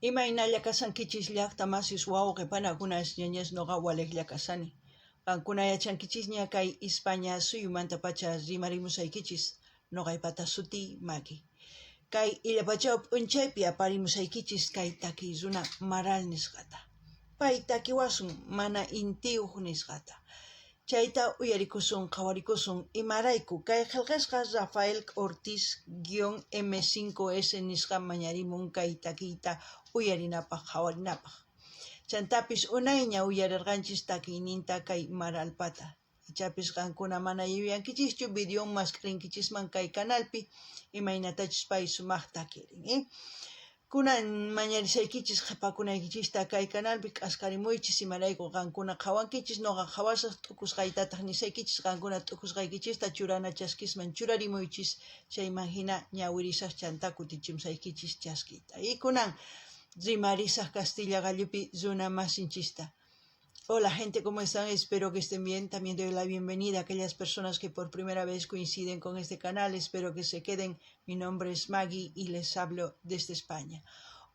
Imaynalla kasankichis llaqta masis wawqi panakunas ñañas noqa waliqlla kasani. Qankuna yachankichis ña kay España suyumanta pacha rimarimusaykichis noqaypata suti Maki. Kay illapachaw p'unchaypi aparimusaykichis kay takiy runa Maral nisqata. Pay takiwasun mana intiyuq nisqata. Chayta uyarikusun qhawarikusun imarayku kay qillqasqa Rafael Ortiz-M5S nisqa mañarimun kay takiyta uyarinapaq qhawarinapaq. Chantapis unayña uyarirqanchis takiyninta kay Maralpata. Ichapis qankuna mana yuyankichischu videon maskharinkichisman kay kanalpi imaynatachis pay sumaqta takirin. Kunan mañarisaykichis qhipakunaykichista kay kanalpi k'askarimuychis imarayku qankuna qhawankichis noqa qhawasaq t'ukusqaytataq nisaykichis qankuna t'ukusqaykichista churana chaskisman churarimuychis chayman hina ñawirisaq chanta kutichimsaykichis chaskita. Y kunan rimarisaq Castilla Gallupi runa masinchista. Hola gente, ¿cómo están? Espero que estén bien. También doy la bienvenida a aquellas personas que por primera vez coinciden con este canal. Espero que se queden. Mi nombre es Maggie y les hablo desde España.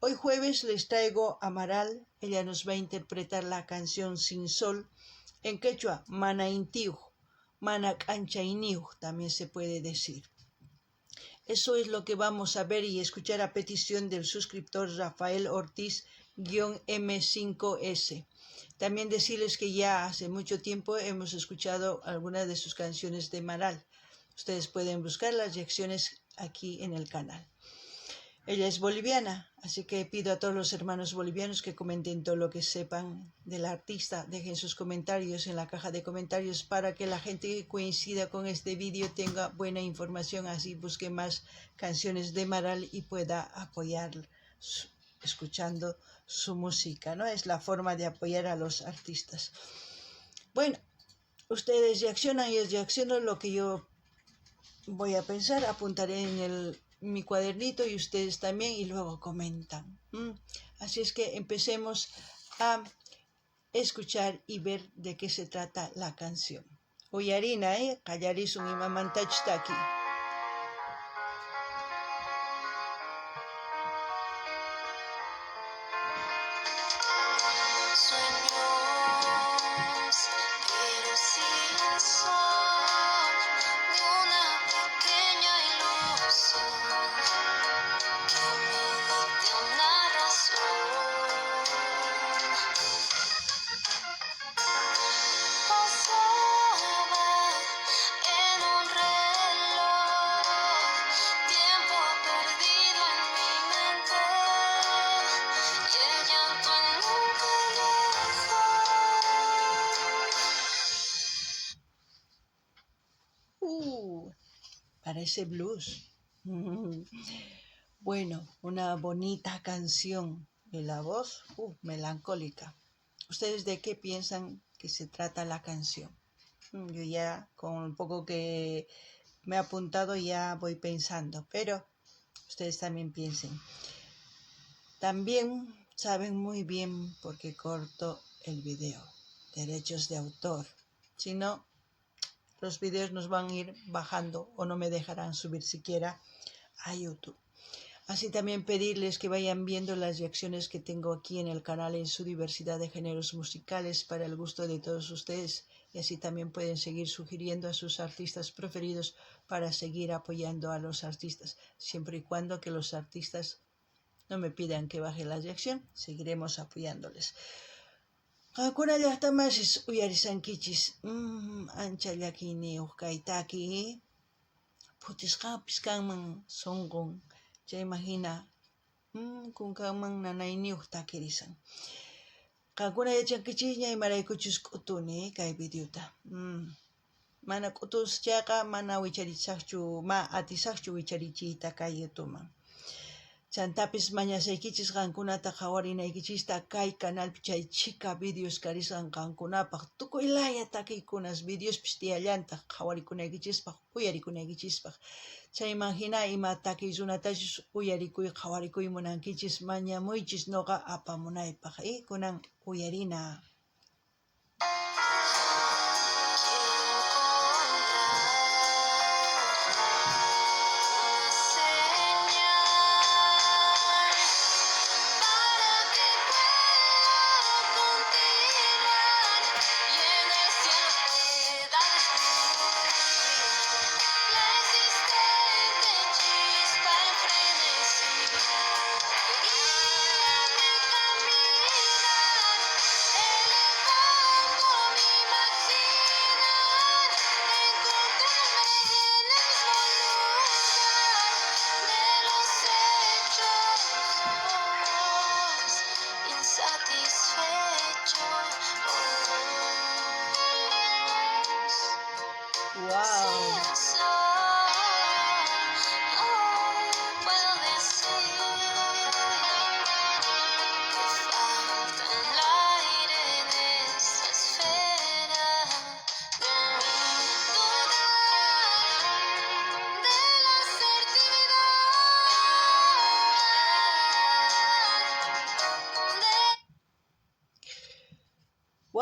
Hoy jueves les traigo a Maral. Ella nos va a interpretar la canción Sin Sol en quechua, Mana Intiuj, Mana Canchainiuj, también se puede decir. Eso es lo que vamos a ver y escuchar a petición del suscriptor Rafael Ortiz-M5S. También decirles que ya hace mucho tiempo hemos escuchado algunas de sus canciones de Maral. Ustedes pueden buscar las reacciones aquí en el canal. Ella es boliviana, así que pido a todos los hermanos bolivianos que comenten todo lo que sepan del artista. Dejen sus comentarios en la caja de comentarios para que la gente que coincida con este vídeo tenga buena información, así busque más canciones de Maral y pueda apoyar escuchando su música, ¿no? Es la forma de apoyar a los artistas. Bueno, ustedes reaccionan y yo reacciono lo que yo voy a pensar, apuntaré en mi cuadernito y ustedes también y luego comentan. Así es que empecemos a escuchar y ver de qué se trata la canción. Uyarina, Kallarisun imamantachta aquí. Parece blues. Bueno, una bonita canción y la voz melancólica. ¿Ustedes de qué piensan que se trata la canción? Yo ya con un poco que me he apuntado ya voy pensando, pero ustedes también piensen. También saben muy bien por qué corto el video. Derechos de autor. Si no, los videos nos van a ir bajando o no me dejarán subir siquiera a YouTube. Así también pedirles que vayan viendo las reacciones que tengo aquí en el canal en su diversidad de géneros musicales para el gusto de todos ustedes. Y así también pueden seguir sugiriendo a sus artistas preferidos para seguir apoyando a los artistas. Siempre y cuando que los artistas no me pidan que baje la reacción, seguiremos apoyándoles. Qankuna llaqtamasis uyarisankichis ancha llakiniuq kay taki phutisqapis kanman sunqun chayman hina kunkanman nanayniyuq takirisan. Qankuna yachankichikña imaraykuchus k'utuni kay videota. Mana k'utuschaqa mana wicharisaqchu atisaqchu wicharichiyta kay YouTubeman. Chantapis mañasaykichis qankunata qhawarinaykichista kay kanalpi chay chika videos karisqan qankunapaq tukuylaya takiykunas videospis tiyallantaq qhawarikunaykichispaq uyarikunaykichispaq. Chayman hina ima takiy runatachus uyarikuy qhawarikuy munankichis mañamuychis noqa apamunaypaq. Kunan uyarina.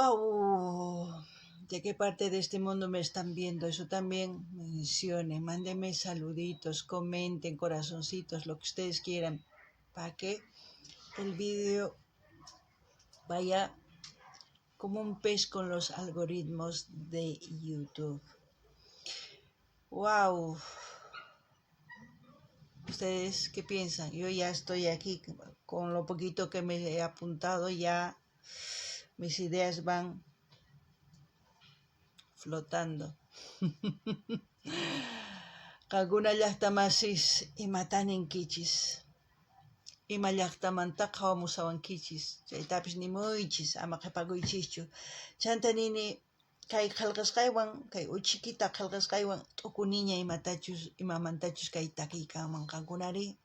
¡Wow! ¿De qué parte de este mundo me están viendo? Eso también mencionen, mándenme saluditos, comenten, corazoncitos, lo que ustedes quieran, para que el vídeo vaya como un pez con los algoritmos de YouTube. ¡Wow! ¿Ustedes qué piensan? Yo ya estoy aquí con lo poquito que me he apuntado, ya mis ideas van flotando. Alguna llaqtamasis imatanin kichis. Ima llaqtamantaqa hawamusawankichis. Chaytapish nimuychis, ama qhipakuychischu. Chanta nini kay qillqasqaywan, kay uchikita qillqasqaywan t'uku niña imamantachus kay takiykanman qankunari.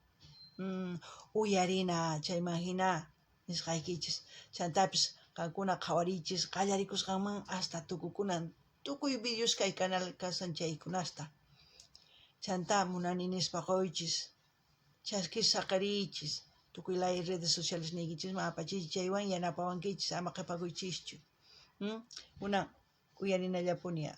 Uyarina chayman hina nisqaykichis. Chantapish qankuna qhawariychis qallarikusqanman hasta tukukunan. Tukuy videos kay canal kasan chaykunasta. Chanta munani nispa qoychis. Chaskis saqariychis. Tukuy lay redes sociales niykichis apachiychis chaywan yanapawankichis ama qhipakuychischu. Una uyarinallapuniya.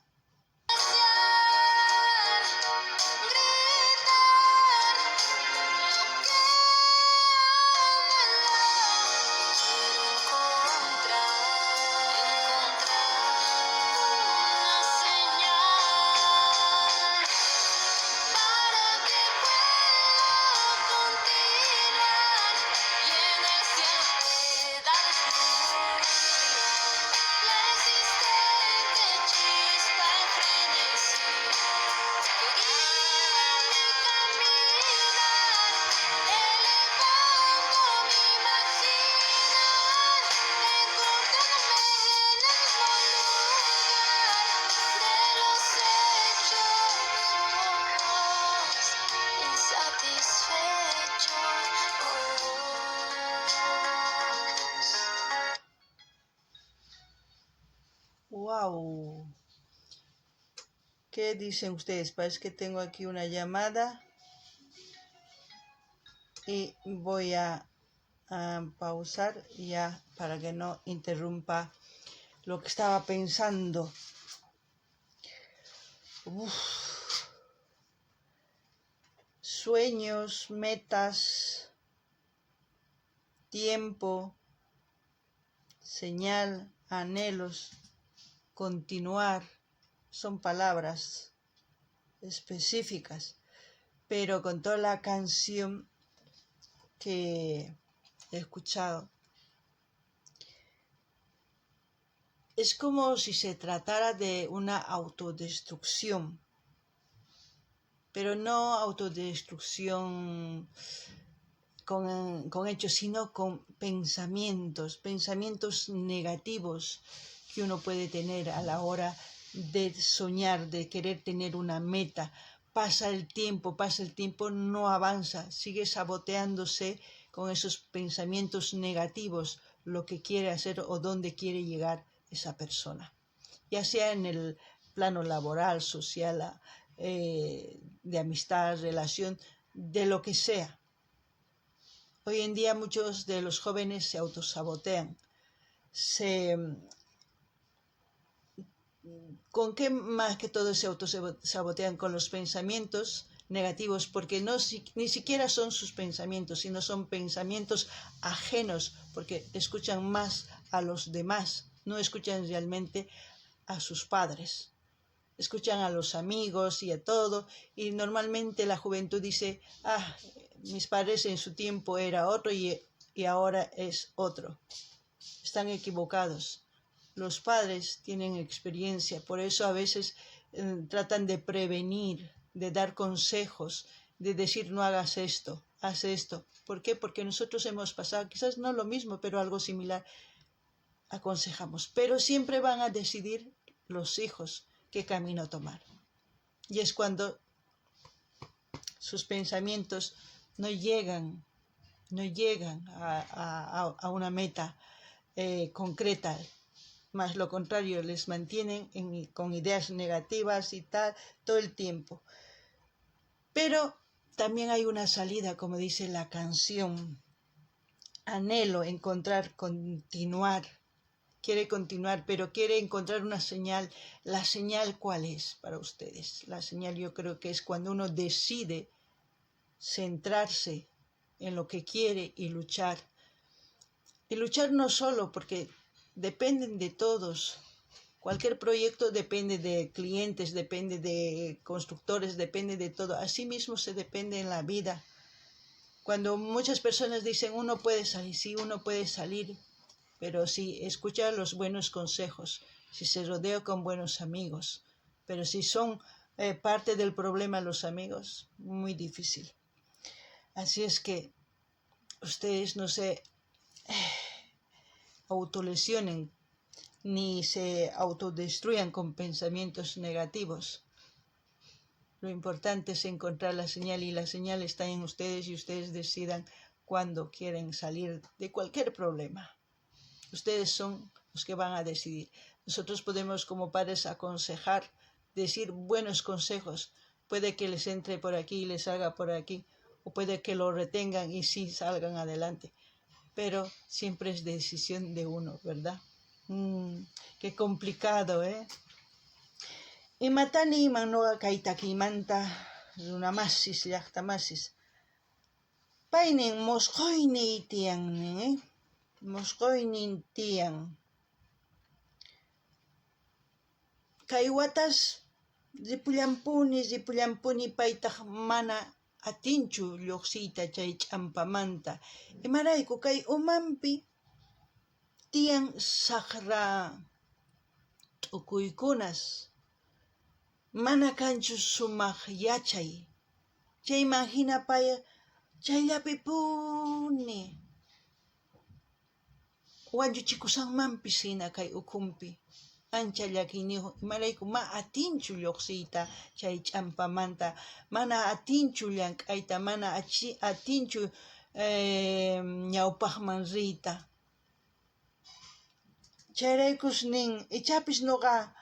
Wow. ¿Qué dicen ustedes? Parece que tengo aquí una llamada y voy a pausar ya para que no interrumpa lo que estaba pensando. Sueños, metas, tiempo, señal, anhelos, continuar, son palabras específicas, pero con toda la canción que he escuchado, es como si se tratara de una autodestrucción, pero no autodestrucción con hechos, sino con pensamientos negativos que uno puede tener a la hora de soñar, de querer tener una meta. Pasa el tiempo, no avanza, sigue saboteándose con esos pensamientos negativos lo que quiere hacer o dónde quiere llegar esa persona, ya sea en el plano laboral, social, de amistad, relación, de lo que sea. Hoy en día muchos de los jóvenes se autosabotean. ¿Con qué más que todo se autosabotean? Con los pensamientos negativos, porque ni siquiera son sus pensamientos, sino son pensamientos ajenos, porque escuchan más a los demás, no escuchan realmente a sus padres. Escuchan a los amigos y a todo, y normalmente la juventud dice, mis padres en su tiempo era otro y ahora es otro. Están equivocados. Los padres tienen experiencia, por eso a veces tratan de prevenir, de dar consejos, de decir no hagas esto, haz esto. ¿Por qué? Porque nosotros hemos pasado, quizás no lo mismo, pero algo similar, aconsejamos. Pero siempre van a decidir los hijos qué camino tomar. Y es cuando sus pensamientos no llegan a una meta concreta, más lo contrario, les mantienen con ideas negativas y tal todo el tiempo. Pero también hay una salida, como dice la canción, anhelo encontrar, continuar, quiere continuar, pero quiere encontrar una señal. ¿La señal cuál es para ustedes? La señal yo creo que es cuando uno decide centrarse en lo que quiere y luchar. Y luchar no solo porque dependen de todos. Cualquier proyecto depende de clientes, depende de constructores, depende de todo. Así mismo se depende en la vida. Cuando muchas personas dicen uno puede salir, sí, uno puede salir, pero si escucha los buenos consejos, si se rodea con buenos amigos, pero si son parte del problema los amigos, muy difícil. Así es que ustedes no se autolesionen ni se autodestruyan con pensamientos negativos. Lo importante es encontrar la señal y la señal está en ustedes y ustedes decidan cuándo quieren salir de cualquier problema. Ustedes son los que van a decidir. Nosotros podemos como padres aconsejar, decir buenos consejos. Puede que les entre por aquí y les salga por aquí, o puede que lo retengan y sí salgan adelante. Pero siempre es decisión de uno, ¿verdad? Qué complicado, ¿eh? Imatani iman nuqa kay takimanta runamasis llaqtamasis. Paynin musquyniy tiyannin, musquynin tiyan. Kay watas ripullampuni paytaq mana atinchu lluqsiyta chay ch'ampamanta. Imarayku kay umanpi tiyan saqra t'ukuykunas. Mana kanchu sumaq yachay. Chayman hina pay chayllapipuni wanchuchikusanmanpis hina kay ukunpi. Ancha llakiniyuq, imarayku ma atinchu lluqsiyta chay ch'ampamanta, mana atinchu llank'ayta, mana atinchu ñawpaqman riyta. Chayraykus nin, ichapis nuqa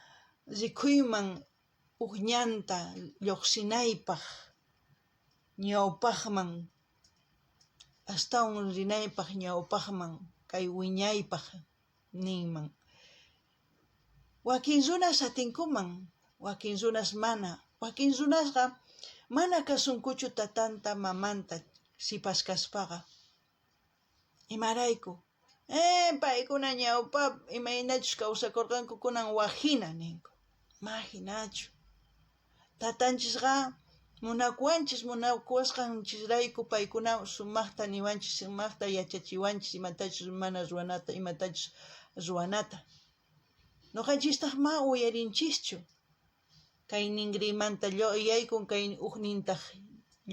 rikhuyman huk ñanta lluqsinaypaq, ñawpaqman, astawan rinaypaq ñawpaqman, kay wiñaypaq ninman. Wakin runas atinkuman, wakin runas mana. Wakin runasqa mana kasunkuchu tatanta, mamanta sipaskaspaqa. Imarayku, paykuna ñawpa imaynachus kawsakurqanku kunan wajina ninku. Ma hinachu. Tatanchikqa munakuwasqanchisrayku paykuna sumaqta niwanchis, sumaqta yachachiwanchis imatachus mana ruwanata, imatachus ruwanata. Nuqanchistaq ma uyarinchischu. Kay ninrimanta yaykun kay uqnintaq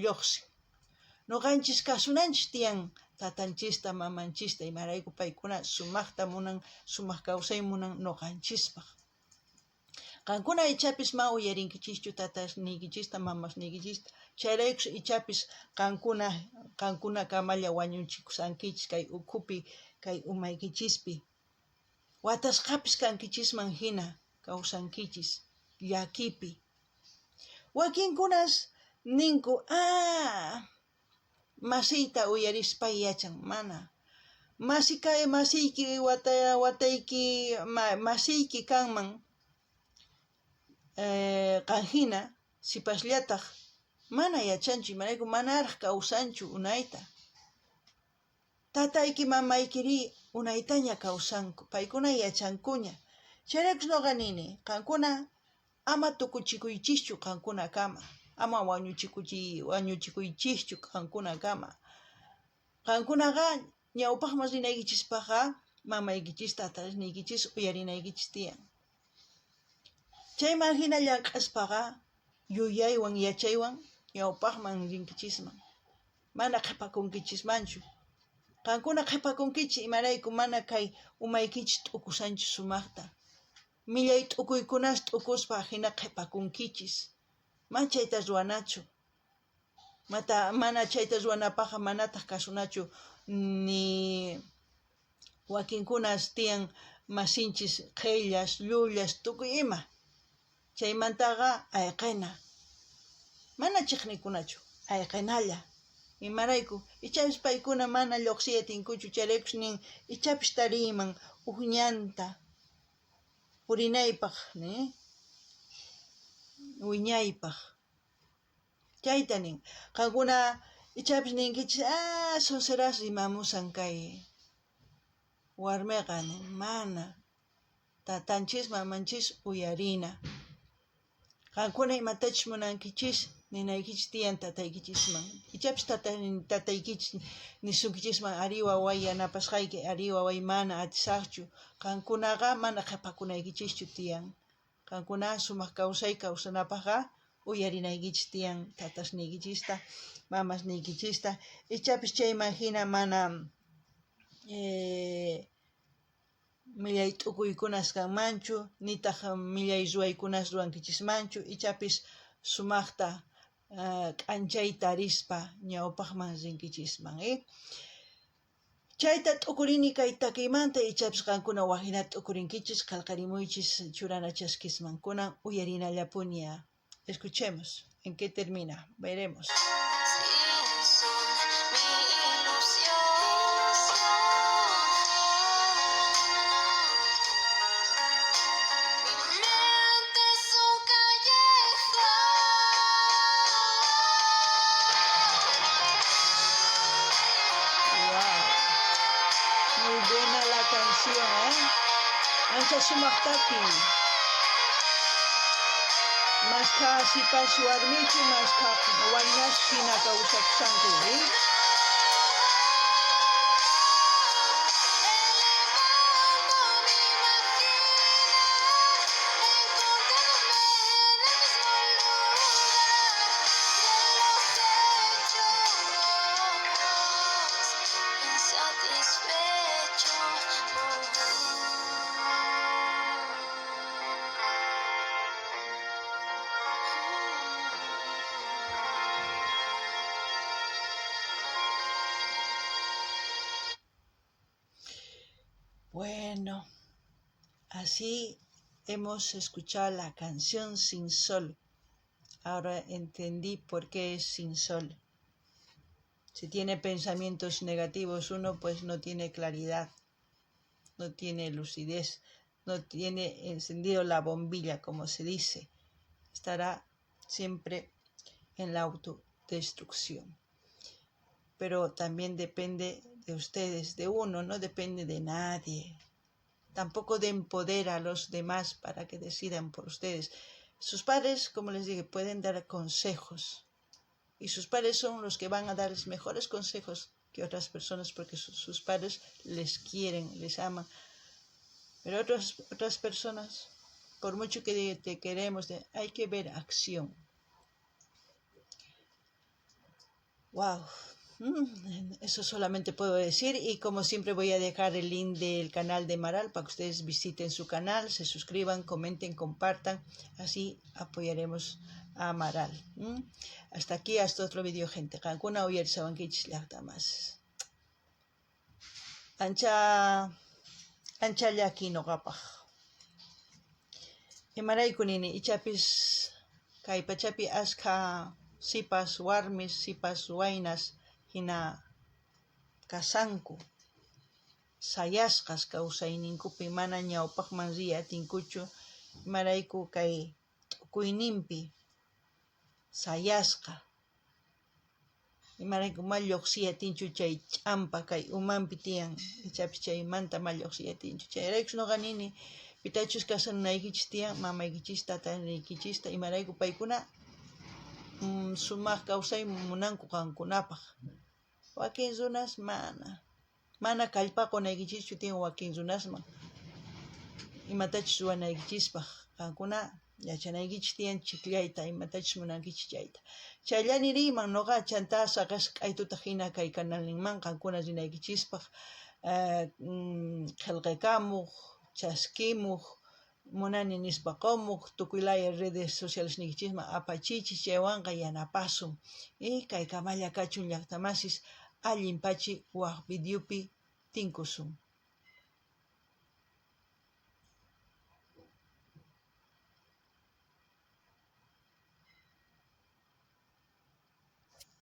lluqsin. Nuqanchis kasunanchis tiyan tatanchista, mamanchista, imarayku paykuna sumaqta munan, sumaq kawsay munan nuqanchispaq. Qankuna ichapis ma uyarinkichischu tatasnikichista, mamasnikichista. Chayraykus ichapis qankuna kamalla wañuchikusankichis kay ukhupi, kay umaykichispi. Watasqapis kankichisman hina kawsankichis llakipi. Wakinkunas ninku, masiyta uyarispa yachan, mana. Masiyki masiyki kanman, qanhina sipashllataq mana yachanchu, imarayku manaraq kawsanchu unayta. Tatayki mamaykiri unaytaña kawsanku, paykuna yachankuña. Chayraykus nuqa nini, qankuna ama tukuchikuychischu qankuna kama, ama wañuchikuychischu qankuna kama. Qankunaqa ñawpaqman rinaykichispaqa mamaykichis, tatasniykichis uyarinaykichis tiyan. Chayman hina llank'aspaqa yuyaywan, yachaywan ñawpaqman rinkichisman. Mana qhipakunkichismanchu. Qankuna qhipakunkichis imarayku mana kay umaykichis t'ukusanchu sumaqta. Millay t'ukuykunas t'ukuspa hina qhipakunkichis. Man chayta ruwanachu. Mana chayta ruwanapaqqa manataq kasunachu ni wakinkunas tiyan masinchis qhillas, llullas, tukuy ima. Chaymantaqa ayqina. Mana chiqnikunachu, ayqinalla. imarayku ichapis paykuna mana lluqsiyatinkuchu chayraykupis nin ichapis tariman uqñanta purinaypaq wiñaypaq chayta nin qankuna ichapis ninkichis sonseras rimamusan kay warmiqa nin mana tatanchis mamanchis uyarina qankuna imatachus munankichis ninaykichis tiyan tataykichisman ichapis tataykichis nisunkichisman ari waway yanapasqayki ari waway mana atisaqchu qankunaqa mana qhipakunaykichischu tiyan qankuna sumaq kawsay kawsanapaqqa uyarinaykichis tiyan tatasniykichista mamasniykichista ichapis chayman hina mana millay t'ukuykunas kanmanchu nitaq millay ruwaykunas ruwankichismanchu ichapis sumaqta k'anchay tarispa ñawpaqman rinkichisman chayta t'ukurini kay takiymanta ichapis qankuna waqinata t'ukurinkichis qallqarimuychis churana chaskisman kunan uyarinallapuña escuchemos en qué termina veremos. Ancha sumaktaki mas ka sipas warmichu mas ka waynas hina kawsaksanku Bueno, así hemos escuchado la canción Sin Sol. Ahora entendí por qué es sin sol. Si tiene pensamientos negativos uno, pues no tiene claridad, no tiene lucidez, no tiene encendido la bombilla, como se dice. Estará siempre en la autodestrucción. Pero también depende de ustedes, de uno, no depende de nadie. Tampoco den poder a los demás para que decidan por ustedes. Sus padres, como les dije, pueden dar consejos. Y sus padres son los que van a darles mejores consejos que otras personas porque sus padres les quieren, les aman. Pero otras personas, por mucho que te queremos, hay que ver acción. ¡Wow! Eso solamente puedo decir y como siempre voy a dejar el link del canal de Maral para que ustedes visiten su canal, se suscriban, comenten, compartan, así apoyaremos a Maral. Hasta aquí, hasta otro vídeo, gente. Qankuna uyar sawankich llaqtamas. Ancha llaki noqapaq. Imarayku nini ichapis kay pachapi ashka sipas warmis, sipas waynas hina kasanku sayasqas kawsayninkupi mana ñawpaqman riyatinkuchu imarayku kay t'ukuyninpi sayasqa imarayku ma lluqsiyatinchu chay ch'ampa kay umanpi tiyan ichapis chaymanta ma lluqsiyatinchu chayraykus noqa nini pitachus kasanaykichis tiyan mamaykichis tatanaykichista imarayku paykuna sumaq kawsay munanku qankunapaq wakin runas mana kallpaqunaykichischu tiyan wakin runasman imatachus ruwanaykichispaq qankuna yachanaykichis tiyan chiklayta imatachus munankichis chayta chayllani riyman noqa chanta saqas k'aytuta hina kay canalninman qankuna rinaykichispaq qillqikamuq chaskimuq munani nispa qumuq tukuylaya redes sociales nikichisman apachichis chaywanqa yanapasun kay kamalla kachun llaqtamasis allinpachi waq videopi tinkusun.